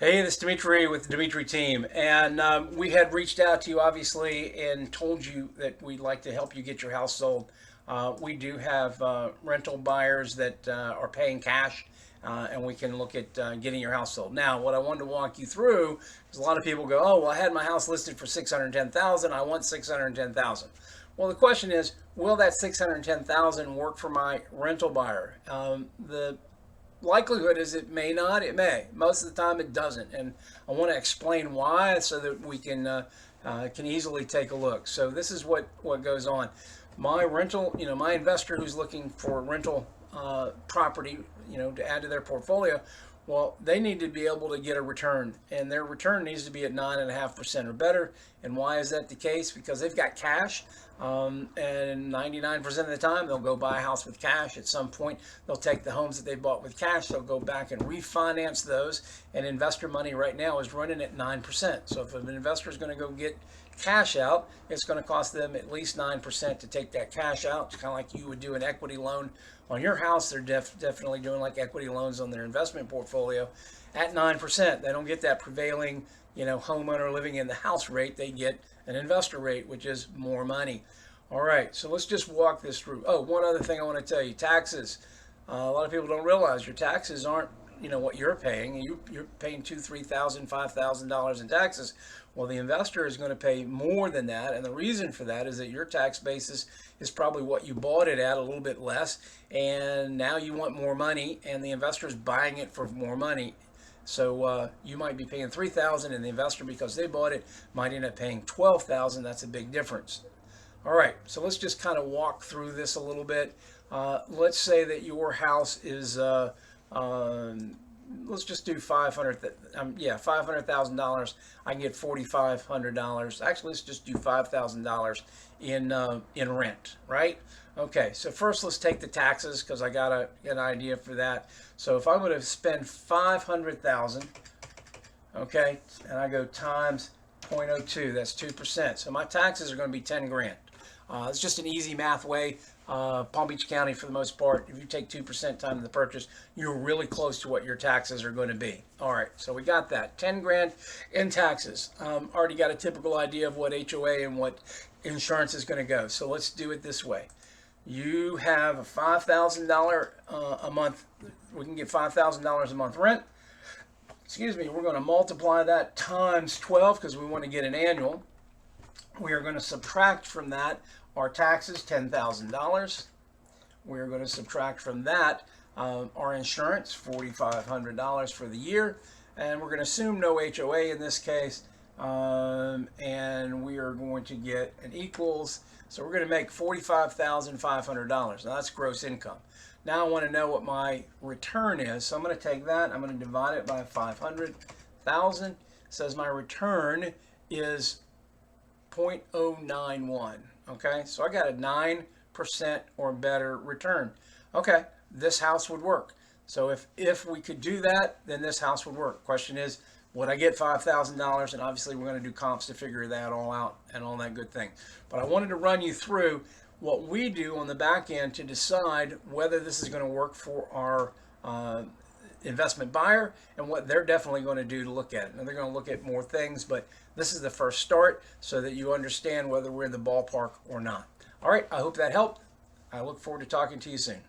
Hey, this is Demitri with the Demitri team. And we had reached out to you, obviously, and told you that we'd like to help you get your house sold. We do have rental buyers that are paying cash, and we can look at getting your house sold. Now, what I wanted to walk you through is a lot of people go, "Oh, well, I had my house listed for 610,000. I want 610,000." Well, the question is, will that 610,000 work for my rental buyer? The likelihood is it may not, it may. Most of the time it doesn't. And I want to explain why so that we can easily take a look. So this is what goes on. My rental, my investor who's looking for rental property, to add to their portfolio, well, they need to be able to get a return, and their return needs to be at 9.5% or better. And why is that the case? Because they've got cash, and 99% of the time they'll go buy a house with cash. At some point, they'll take the homes that they bought with cash, they'll go back and refinance those. And investor money right now is running at 9%. So if an investor is going to go get cash out, it's going to cost them at least 9% to take that cash out. It's kind of like you would do an equity loan on your house. They're definitely doing like equity loans on their investment portfolio at 9%. They don't get that prevailing, homeowner living in the house rate. They get an investor rate, which is more money. All right, so let's just walk this through. Oh, one other thing I want to tell you, taxes. A lot of people don't realize your taxes aren't what you're paying. You're paying $2,000, $3,000, $5,000 in taxes. Well, the investor is going to pay more than that, and the reason for that is that your tax basis is probably what you bought it at, a little bit less, and now you want more money, and the investor is buying it for more money. So you might be paying $3,000, and the investor, because they bought it, might end up paying $12,000. That's a big difference. All right, so let's just kind of walk through this a little bit. Let's say that your house is let's just do $500,000. I can get $4,500. Actually, let's just do $5,000 in rent, right? Okay, so first let's take the taxes because I got an idea for that. So if I'm going to spend 500,000, okay, and I go times 0.02, that's 2%. So my taxes are going to be 10 grand. It's just an easy math way. Palm Beach County, for the most part, if you take 2% time of the purchase, you're really close to what your taxes are going to be. All right, so we got that. 10 grand in taxes. Already got a typical idea of what HOA and what insurance is going to go. So let's do it this way. You have a $5,000 a month. We can get $5,000 a month rent. Excuse me, we're going to multiply that times 12 because we want to get an annual. We are going to subtract from that our taxes, $10,000. We're going to subtract from that our insurance, $4,500 for the year. And we're going to assume no HOA in this case. And we are going to get an equals. So we're going to make $45,500. Now that's gross income. Now I want to know what my return is. So I'm going to take that. I'm going to divide it by 500,000. It says my return is 0.091. Okay, so I got a 9% or better return. Okay, this house would work. So if we could do that, then this house would work. Question is, would I get $5,000? And obviously we're going to do comps to figure that all out and all that good thing. But I wanted to run you through what we do on the back end to decide whether this is going to work for our investment buyer and what they're definitely going to do to look at it. And they're going to look at more things, but this is the first start so that you understand whether we're in the ballpark or not. All right, I hope that helped. I look forward to talking to you soon.